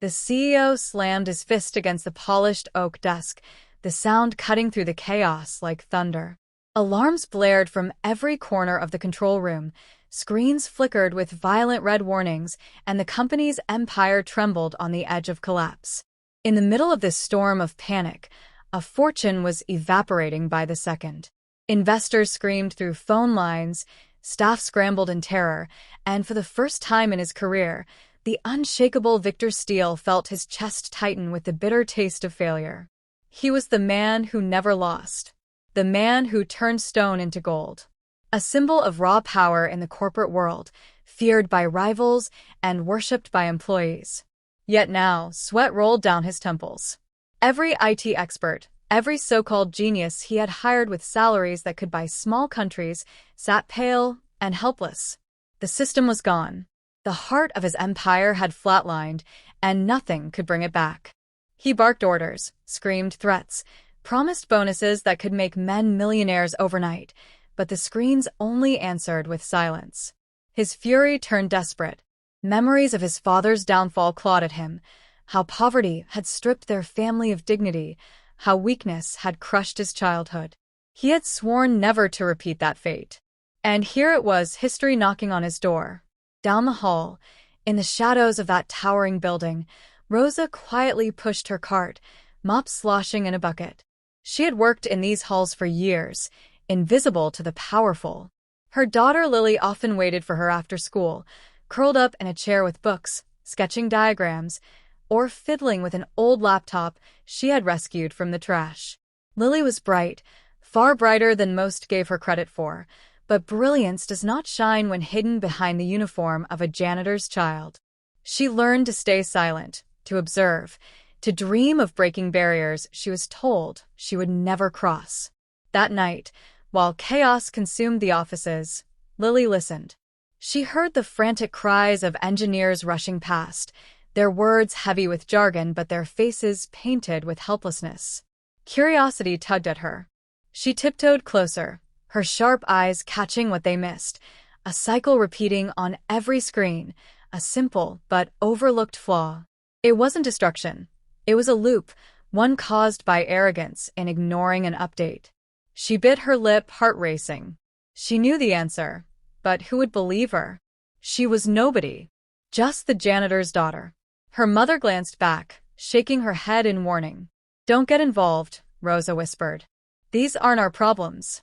The CEO slammed his fist against the polished oak desk, the sound cutting through the chaos like thunder. Alarms blared from every corner of the control room, screens flickered with violent red warnings, and the company's empire trembled on the edge of collapse. In the middle of this storm of panic, a fortune was evaporating by the second. Investors screamed through phone lines, staff scrambled in terror, and for the first time in his career, the unshakable Victor Steele felt his chest tighten with the bitter taste of failure. He was the man who never lost, the man who turned stone into gold. A symbol of raw power in the corporate world, feared by rivals and worshipped by employees. Yet now, sweat rolled down his temples. Every IT expert, every so-called genius he had hired with salaries that could buy small countries, sat pale and helpless. The system was gone. The heart of his empire had flatlined, and nothing could bring it back. He barked orders, screamed threats, promised bonuses that could make men millionaires overnight, but the screens only answered with silence. His fury turned desperate. Memories of his father's downfall clawed at him, how poverty had stripped their family of dignity, how weakness had crushed his childhood. He had sworn never to repeat that fate. And here it was, history knocking on his door. Down the hall, in the shadows of that towering building, Rosa quietly pushed her cart, mop sloshing in a bucket. She had worked in these halls for years, invisible to the powerful. Her daughter Lily often waited for her after school, curled up in a chair with books, sketching diagrams, or fiddling with an old laptop she had rescued from the trash. Lily was bright, far brighter than most gave her credit for, but brilliance does not shine when hidden behind the uniform of a janitor's child. She learned to stay silent, to observe, to dream of breaking barriers she was told she would never cross. That night, while chaos consumed the offices, Lily listened. She heard the frantic cries of engineers rushing past, their words heavy with jargon but their faces painted with helplessness. Curiosity tugged at her. She tiptoed closer, her sharp eyes catching what they missed, a cycle repeating on every screen, a simple but overlooked flaw. It wasn't destruction. It was a loop, one caused by arrogance in ignoring an update. She bit her lip, heart racing. She knew the answer, but who would believe her? She was nobody, just the janitor's daughter. Her mother glanced back, shaking her head in warning. "Don't get involved," Rosa whispered. "These aren't our problems."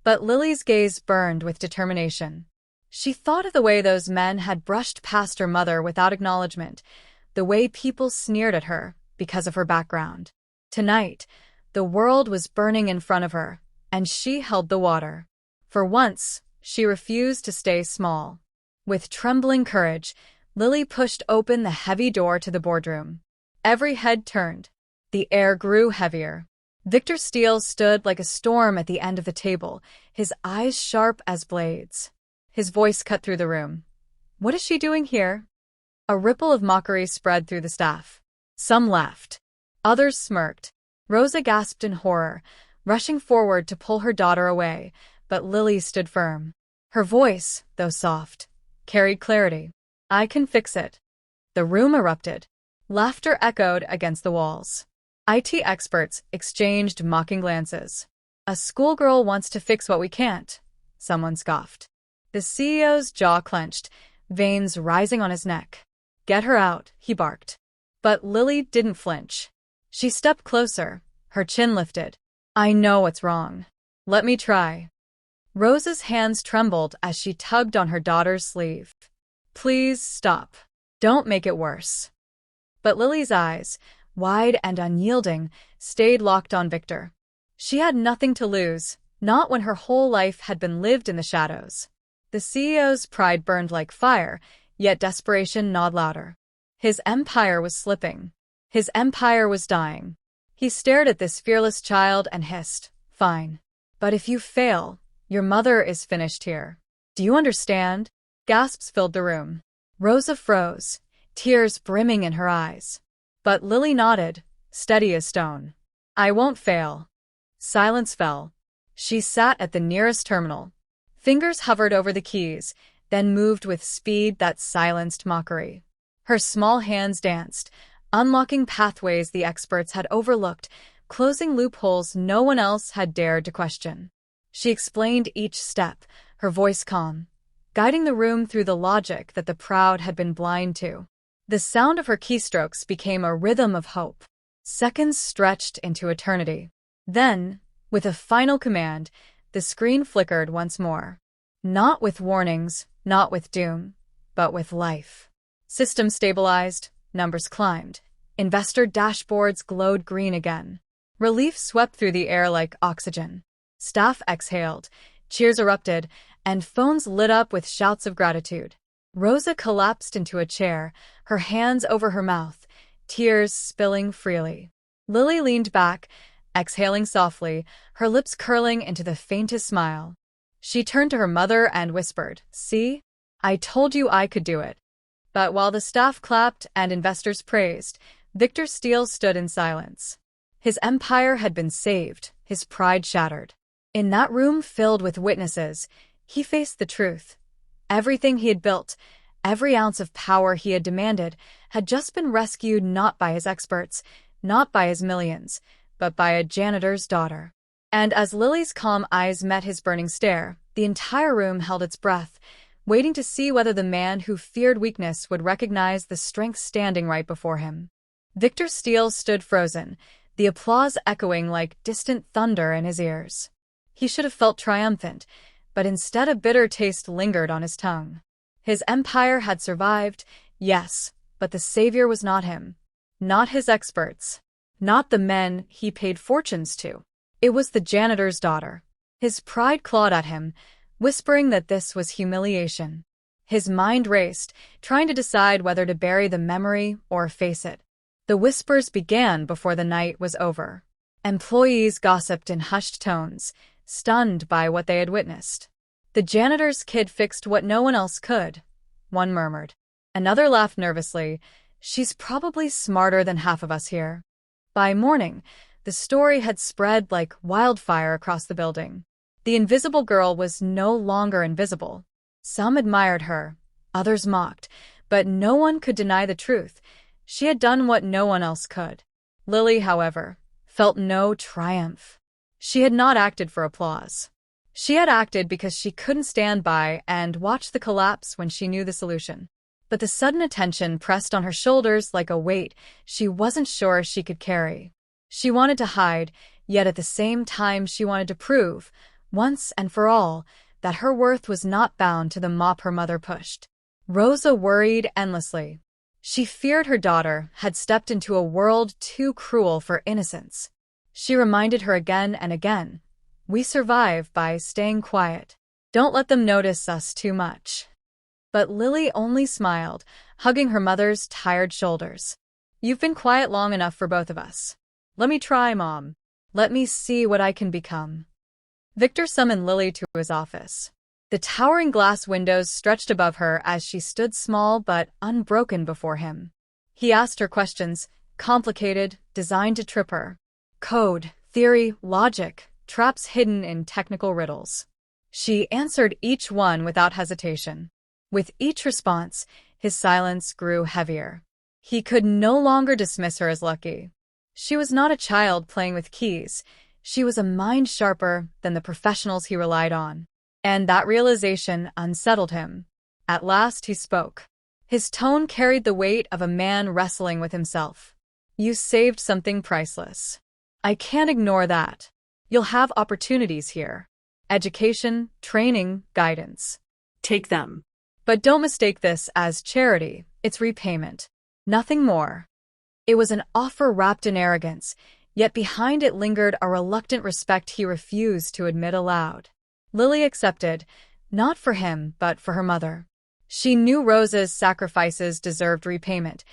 But Lily's gaze burned with determination. She thought of the way those men had brushed past her mother without acknowledgement, the way people sneered at her because of her background. Tonight, the world was burning in front of her, and she held the water. For once, she refused to stay small. With trembling courage, Lily pushed open the heavy door to the boardroom. Every head turned. The air grew heavier. Victor Steele stood like a storm at the end of the table, his eyes sharp as blades. His voice cut through the room. "What is she doing here?" A ripple of mockery spread through the staff. Some laughed. Others smirked. Rosa gasped in horror, rushing forward to pull her daughter away, but Lily stood firm. Her voice, though soft, carried clarity. "I can fix it." The room erupted. Laughter echoed against the walls. IT experts exchanged mocking glances. "A schoolgirl wants to fix what we can't," someone scoffed. The CEO's jaw clenched, veins rising on his neck. "Get her out," he barked. But Lily didn't flinch. She stepped closer, her chin lifted. "I know what's wrong. Let me try." Rosa's hands trembled as she tugged on her daughter's sleeve. "Please stop. Don't make it worse." But Lily's eyes, wide and unyielding, stayed locked on Victor. She had nothing to lose, not when her whole life had been lived in the shadows. The CEO's pride burned like fire, yet desperation gnawed louder. His empire was slipping. His empire was dying. He stared at this fearless child and hissed, "Fine. But if you fail, your mother is finished here. Do you understand?" Gasps filled the room. Rosa froze, tears brimming in her eyes. But Lily nodded, steady as stone. "I won't fail." Silence fell. She sat at the nearest terminal. Fingers hovered over the keys, then moved with speed that silenced mockery. Her small hands danced, unlocking pathways the experts had overlooked, closing loopholes no one else had dared to question. She explained each step, her voice calm, guiding the room through the logic that the proud had been blind to. The sound of her keystrokes became a rhythm of hope. Seconds stretched into eternity. Then, with a final command, the screen flickered once more. Not with warnings, not with doom, but with life. System stabilized, numbers climbed. Investor dashboards glowed green again. Relief swept through the air like oxygen. Staff exhaled, cheers erupted, and phones lit up with shouts of gratitude. Rosa collapsed into a chair, her hands over her mouth, tears spilling freely. Lily leaned back, exhaling softly, her lips curling into the faintest smile. She turned to her mother and whispered, "See? I told you I could do it." But while the staff clapped and investors praised, Victor Steele stood in silence. His empire had been saved, his pride shattered. In that room filled with witnesses, he faced the truth. Everything he had built, every ounce of power he had demanded, had just been rescued not by his experts, not by his millions, but by a janitor's daughter. And as Lily's calm eyes met his burning stare, the entire room held its breath, waiting to see whether the man who feared weakness would recognize the strength standing right before him. Victor Steele stood frozen, the applause echoing like distant thunder in his ears. He should have felt triumphant, but instead a bitter taste lingered on his tongue. His empire had survived, yes, but the savior was not him. Not his experts. Not the men he paid fortunes to. It was the janitor's daughter. His pride clawed at him, whispering that this was humiliation. His mind raced, trying to decide whether to bury the memory or face it. The whispers began before the night was over. Employees gossiped in hushed tones, stunned by what they had witnessed. "The janitor's kid fixed what no one else could," one murmured. Another laughed nervously. "She's probably smarter than half of us here." By morning, the story had spread like wildfire across the building. The invisible girl was no longer invisible. Some admired her, others mocked, but no one could deny the truth. She had done what no one else could. Lily, however, felt no triumph. She had not acted for applause. She had acted because she couldn't stand by and watch the collapse when she knew the solution. But the sudden attention pressed on her shoulders like a weight she wasn't sure she could carry. She wanted to hide, yet at the same time she wanted to prove, once and for all, that her worth was not bound to the mop her mother pushed. Rosa worried endlessly. She feared her daughter had stepped into a world too cruel for innocence. She reminded her again and again, "We survive by staying quiet. Don't let them notice us too much." But Lily only smiled, hugging her mother's tired shoulders. "You've been quiet long enough for both of us. Let me try, Mom. Let me see what I can become." Victor summoned Lily to his office. The towering glass windows stretched above her as she stood small but unbroken before him. He asked her questions, complicated, designed to trip her. Code, theory, logic, traps hidden in technical riddles. She answered each one without hesitation. With each response, his silence grew heavier. He could no longer dismiss her as lucky. She was not a child playing with keys. She was a mind sharper than the professionals he relied on. And that realization unsettled him. At last he spoke. His tone carried the weight of a man wrestling with himself. "You saved something priceless. I can't ignore that. You'll have opportunities here. Education, training, guidance. Take them. But don't mistake this as charity. It's repayment. Nothing more." It was an offer wrapped in arrogance, yet behind it lingered a reluctant respect he refused to admit aloud. Lily accepted, not for him, but for her mother. She knew Rosa's sacrifices deserved repayment,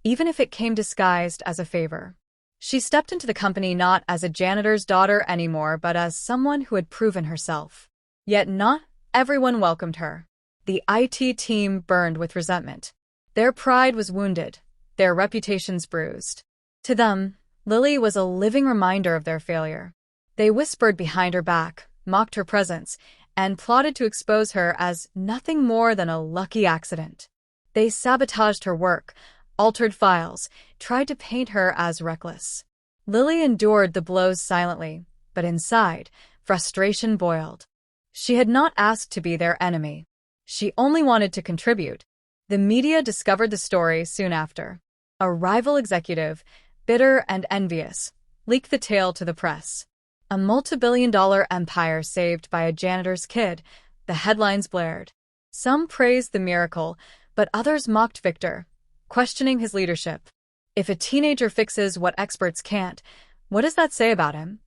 even if it came disguised as a favor. She stepped into the company not as a janitor's daughter anymore, but as someone who had proven herself. Yet not everyone welcomed her. The IT team burned with resentment. Their pride was wounded, their reputations bruised. To them, Lily was a living reminder of their failure. They whispered behind her back, mocked her presence, and plotted to expose her as nothing more than a lucky accident. They sabotaged her work, altered files, tried to paint her as reckless. Lily endured the blows silently, but inside, frustration boiled. She had not asked to be their enemy. She only wanted to contribute. The media discovered the story soon after. A rival executive, bitter and envious, leaked the tale to the press. A multi-billion-dollar empire saved by a janitor's kid, the headlines blared. Some praised the miracle, but others mocked Victor, questioning his leadership. If a teenager fixes what experts can't, what does that say about him?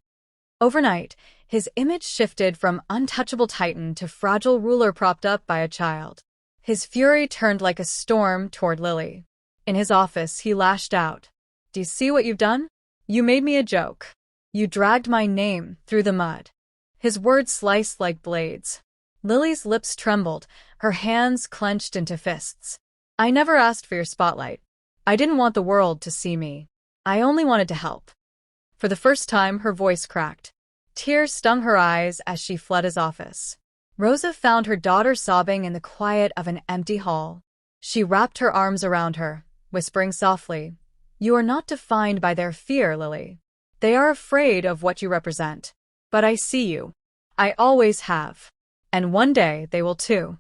Overnight, his image shifted from untouchable titan to fragile ruler propped up by a child. His fury turned like a storm toward Lily. In his office, he lashed out. "Do you see what you've done? You made me a joke. You dragged my name through the mud." His words sliced like blades. Lily's lips trembled, her hands clenched into fists. "I never asked for your spotlight. I didn't want the world to see me. I only wanted to help." For the first time, her voice cracked. Tears stung her eyes as she fled his office. Rosa found her daughter sobbing in the quiet of an empty hall. She wrapped her arms around her, whispering softly, "You are not defined by their fear, Lily. They are afraid of what you represent. But I see you. I always have. And one day they will too."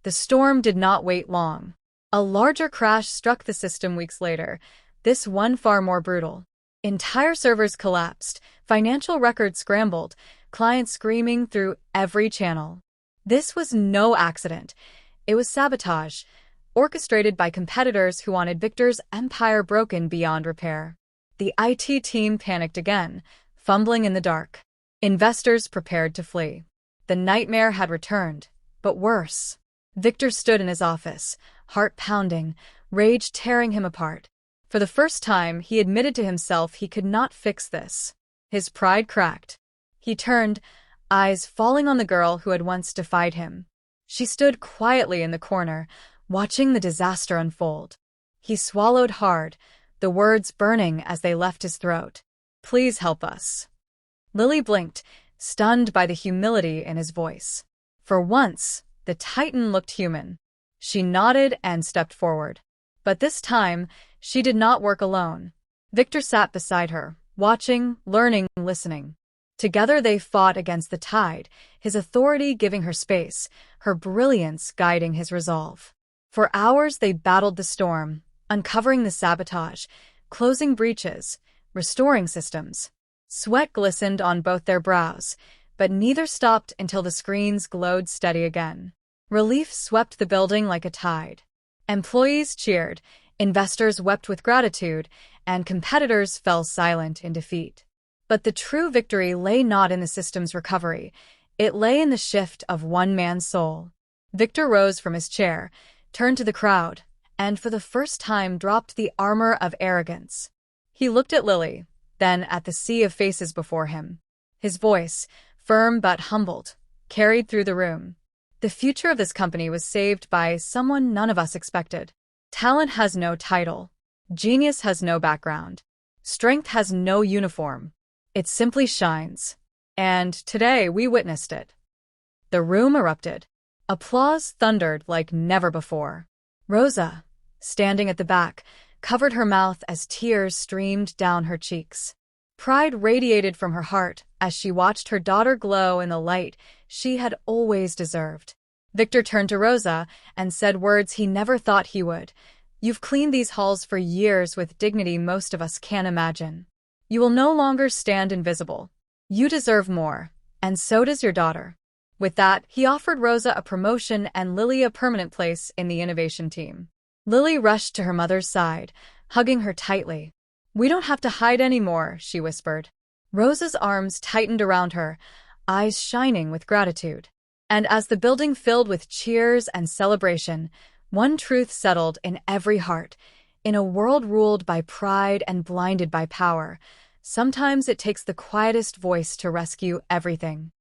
The storm did not wait long. A larger crash struck the system weeks later, this one far more brutal. Entire servers collapsed, financial records scrambled, clients screaming through every channel. This was no accident. It was sabotage, orchestrated by competitors who wanted Victor's empire broken beyond repair. The IT team panicked again, fumbling in the dark. Investors prepared to flee. The nightmare had returned, but worse. Victor stood in his office, heart pounding, rage tearing him apart. For the first time, he admitted to himself he could not fix this. His pride cracked. He turned, eyes falling on the girl who had once defied him. She stood quietly in the corner, watching the disaster unfold. He swallowed hard, the words burning as they left his throat. "Please help us." Lily blinked, stunned by the humility in his voice. For once, the Titan looked human. She nodded and stepped forward. But this time, she did not work alone. Victor sat beside her, watching, learning, listening. Together they fought against the tide, his authority giving her space, her brilliance guiding his resolve. For hours they battled the storm, uncovering the sabotage, closing breaches, restoring systems. Sweat glistened on both their brows, but neither stopped until the screens glowed steady again. Relief swept the building like a tide. Employees cheered, investors wept with gratitude, and competitors fell silent in defeat. But the true victory lay not in the system's recovery. It lay in the shift of one man's soul. Victor rose from his chair, turned to the crowd, and for the first time dropped the armor of arrogance. He looked at Lily, then at the sea of faces before him. His voice, firm but humbled, carried through the room. The future of this company was saved by someone none of us expected. Talent has no title. Genius has no background. Strength has no uniform. It simply shines. And today we witnessed it. The room erupted. Applause thundered like never before. Rosa, standing at the back, covered her mouth as tears streamed down her cheeks. Pride radiated from her heart as she watched her daughter glow in the light she had always deserved. Victor turned to Rosa and said words he never thought he would. "You've cleaned these halls for years with dignity most of us can't imagine. You will no longer stand invisible. You deserve more, and so does your daughter." With that, he offered Rosa a promotion and Lily a permanent place in the innovation team. Lily rushed to her mother's side, hugging her tightly. "We don't have to hide anymore," she whispered. Rosa's arms tightened around her, eyes shining with gratitude. And as the building filled with cheers and celebration, one truth settled in every heart. In a world ruled by pride and blinded by power, sometimes it takes the quietest voice to rescue everything.